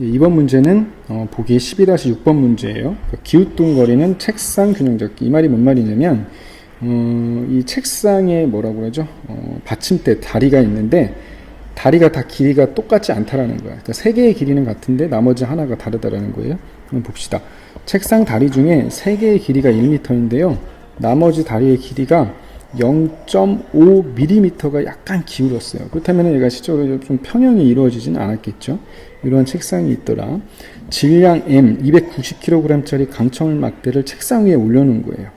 이번 문제는 보기 12-6번 문제예요. 기우뚱거리는 책상 균형잡기. 이 말이 뭔 말이냐면 이 책상에 뭐라고 그러죠? 받침대 다리가 있는데 다리가 다 길이가 똑같지 않다라는 거야. 그러니까 세 개의 길이는 같은데 나머지 하나가 다르다라는 거예요. 한번 봅시다. 책상 다리 중에 세 개의 길이가 1m인데요. 나머지 다리의 길이가 0.5mm가 약간 기울었어요. 그렇다면 얘가 실제로 좀 평형이 이루어지진 않았겠죠. 이러한 책상이 있더라. 질량 M 290kg짜리 강철 막대를 책상 위에 올려놓은 거예요.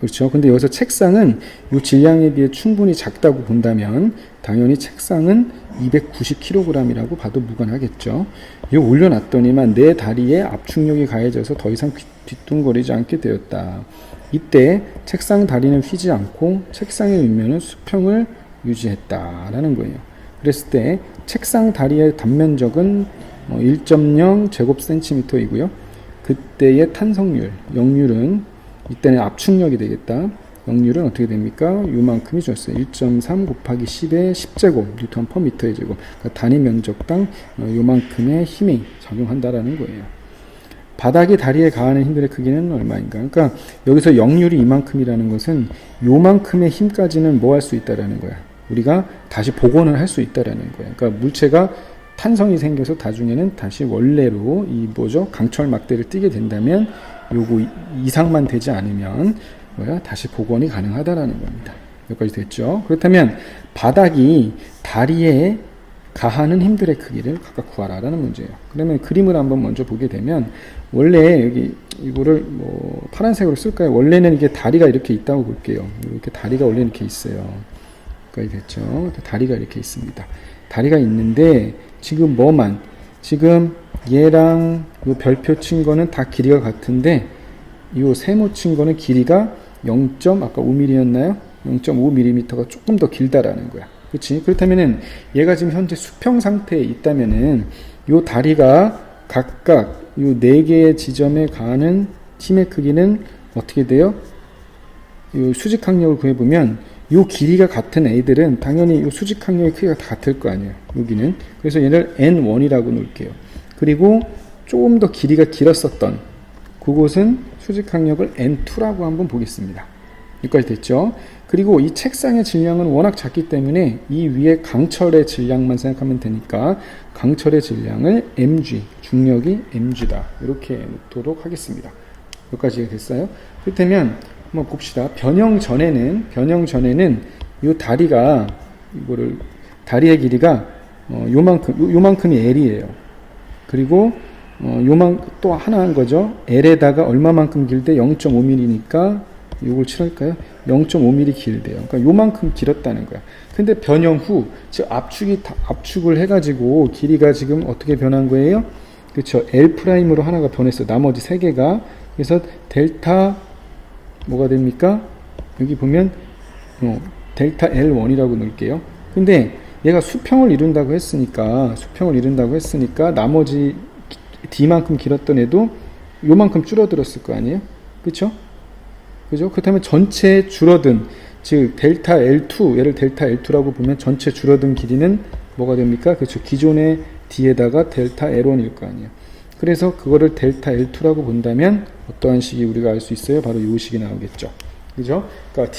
그렇죠. 근데 여기서 책상은 이 질량에 비해 충분히 작다고 본다면 당연히 책상은 290kg이라고 봐도 무관하겠죠. 이거 올려놨더니만 내 다리에 압축력이 가해져서 더 이상 뒤뚱거리지 않게 되었다. 이때 책상 다리는 휘지 않고 책상의 윗면은 수평을 유지했다라는 거예요. 그랬을 때 책상 다리의 단면적은 1.0 제곱센티미터이고요. 그때의 탄성률, 역률은 이때는 압축력이 되겠다. 역률은 어떻게 됩니까? 요만큼이 줬어요. 1.3 곱하기 10의 10제곱 뉴턴 퍼 미터의 제곱. 그러니까 단위 면적당 요만큼의 힘이 작용한다라는 거예요. 바닥이 다리에 가하는 힘들의 크기는 얼마인가? 그러니까 여기서 역률이 이만큼이라는 것은 요만큼의 힘까지는 뭐 할 수 있다라는 거야. 우리가 다시 복원을 할 수 있다라는 거야. 그러니까 물체가 탄성이 생겨서 나중에는 다시 원래로 이 뭐죠? 강철 막대를 띄게 된다면 요거 이상만 되지 않으면 다시 복원이 가능하다라는 겁니다. 여기까지 됐죠? 그렇다면 바닥이 다리에 가하는 힘들의 크기를 각각 구하라라는 문제예요. 그러면 그림을 한번 먼저 보게 되면 원래 여기 이거를 뭐 파란색으로 쓸까요? 원래는 이게 다리가 이렇게 있다고 볼게요. 이렇게 다리가 원래 이렇게 있어요. 여기까지 됐죠? 다리가 이렇게 있습니다. 다리가 있는데 지금 지금 얘랑 요 별표 친 거는 다 길이가 같은데 요 세모 친 거는 길이가 0.5mm였나요? 0.5mm가 조금 더 길다라는 거야. 그렇지? 그렇다면은 얘가 지금 현재 수평 상태에 있다면은 요 다리가 각각 요 네 개의 지점에 가하는 힘의 크기는 어떻게 돼요? 요 수직항력을 구해보면 요 길이가 같은 애들은 당연히 요 수직항력의 크기가 다 같을 거 아니에요. 여기는. 그래서 얘를 N1이라고 놓을게요. 그리고 조금 더 길이가 길었었던 그곳은 수직항력을 N2라고 한번 보겠습니다. 여기까지 됐죠? 그리고 이 책상의 질량은 워낙 작기 때문에 이 위에 강철의 질량만 생각하면 되니까 강철의 질량을 mg, 중력이 mg다. 이렇게 놓도록 하겠습니다. 여기까지 됐어요? 그렇다면 한번 봅시다. 변형 전에는 이 다리가 다리의 길이가 요만큼이 L이에요. 그리고 또 하나 한 거죠. L에다가 얼마만큼 길대? 0.5mm니까 요걸 칠할까요? 0.5mm 길대요. 그러니까 요만큼 길었다는 거야. 근데 변형 후, 즉 압축을 해가지고 길이가 지금 어떻게 변한 거예요? 그렇죠. L'으로 하나가 변했어. 나머지 세 개가. 그래서 델타 뭐가 됩니까? 여기 보면 델타 L1이라고 넣을게요. 근데 얘가 수평을 이룬다고 했으니까 나머지 D만큼 길었던 애도 요만큼 줄어들었을 거 아니에요? 그쵸? 그죠? 그렇다면 전체 줄어든, 즉 델타 L2, 얘를 델타 L2라고 보면 전체 줄어든 길이는 뭐가 됩니까? 그렇죠. 기존의 D에다가 델타 L1일 거 아니에요. 그래서 그거를 델타 L2라고 본다면 어떠한 식이 우리가 알 수 있어요? 바로 이 식이 나오겠죠. 그죠? 그러니까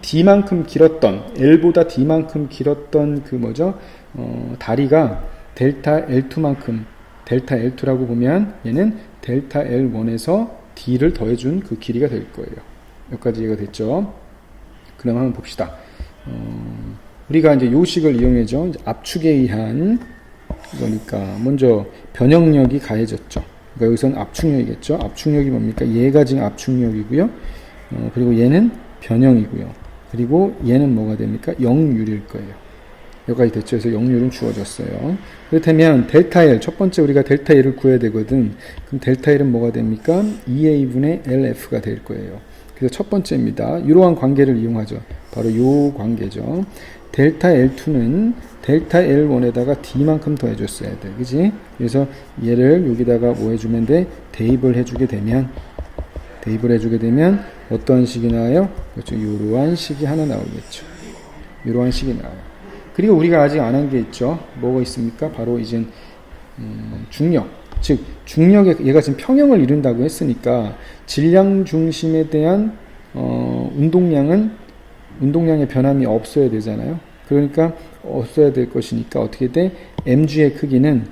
D만큼 길었던, L보다 D만큼 길었던 다리가 델타 L2만큼, 델타 L2라고 보면 얘는 델타 L1에서 D를 더해준 그 길이가 될 거예요. 여기까지 이해가 됐죠? 그럼 한번 봅시다. 우리가 이제 요 식을 이용해서 이제 압축에 의한 그러니까 먼저 변형력이 가해졌죠. 그러니까 여기서는 압축력이겠죠. 압축력이 뭡니까? 얘가 지금 압축력이고요. 그리고 얘는 변형이고요. 그리고 얘는 뭐가 됩니까? 역률일 거예요. 여기까지 됐죠. 그래서 역률은 주어졌어요. 그렇다면 델타 L, 첫 번째 우리가 델타 L을 구해야 되거든. 그럼 델타 L은 뭐가 됩니까? 2A분의 LF가 될 거예요. 그래서 첫 번째입니다. 이러한 관계를 이용하죠. 바로 요 관계죠. 델타 L2는 델타 L1에다가 D만큼 더 해줬어야 돼. 그지? 그래서 얘를 여기다가 뭐 해주면 돼? 대입을 해주게 되면 어떠한 식이 나와요? 그렇죠. 이러한 식이 하나 나오겠죠. 이러한 식이 나와요. 그리고 우리가 아직 안 한 게 있죠. 뭐가 있습니까? 바로 이제 중력, 즉 중력에 얘가 지금 평형을 이룬다고 했으니까 질량 중심에 대한 운동량의 변함이 없어야 되잖아요. 그러니까 없어야 될 것이니까 어떻게 돼? mg의 크기는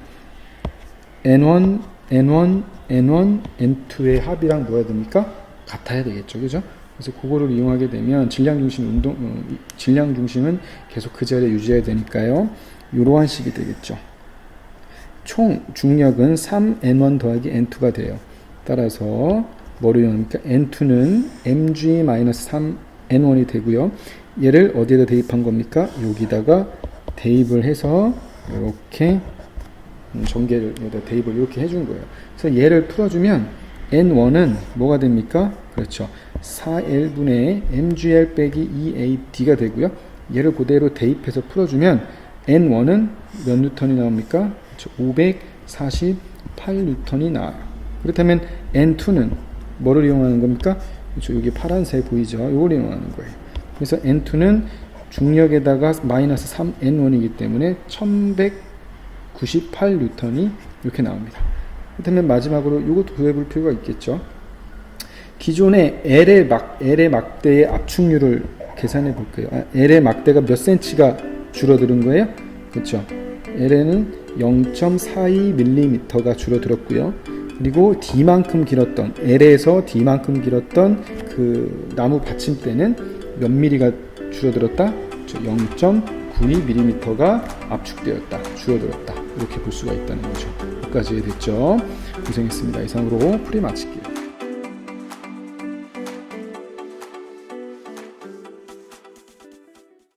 n1, n1, n1, n2의 합이랑 뭐야 됩니까? 같아야 되겠죠, 그죠? 그래서 그거를 이용하게 되면 질량 중심은 계속 그 자리에 유지해야 되니까요. 이러한 식이 되겠죠. 총 중력은 3n1 더하기 n2가 돼요. 따라서 뭐를 이용합니까? n2는 mg-3n1이 되고요. 얘를 어디에다 대입한 겁니까? 여기다가 대입을 해서 이렇게 전개를 여기다 대입을 이렇게 해준 거예요. 그래서 얘를 풀어주면 n1은 뭐가 됩니까? 그렇죠. 4L분의 mgl 빼기 2AD가 되고요. 얘를 그대로 대입해서 풀어주면 n1은 몇 뉴턴이 나옵니까? 548뉴턴이 나와요. 그렇다면 n2는 뭐를 이용하는 겁니까? 그렇죠. 여기 파란색 보이죠? 이걸 이용하는 거예요. 그래서 n2는 중력에다가 마이너스 3n1이기 때문에 1198뉴턴이 이렇게 나옵니다. 그렇다면 마지막으로 이것도 구해볼 필요가 있겠죠. 기존의 L의 막대의 압축률을 계산해 볼게요. L의 막대가 몇 cm가 줄어드는 거예요? 그렇죠. L에는 0.42mm가 줄어들었고요. 그리고 D만큼 길었던, L에서 D만큼 길었던 그 나무 받침대는 몇 mm가 줄어들었다? 0.92mm가 압축되었다, 줄어들었다. 이렇게 볼 수가 있다는 거죠. 여기까지 됐죠? 고생했습니다. 이상으로 풀이 마칠게요.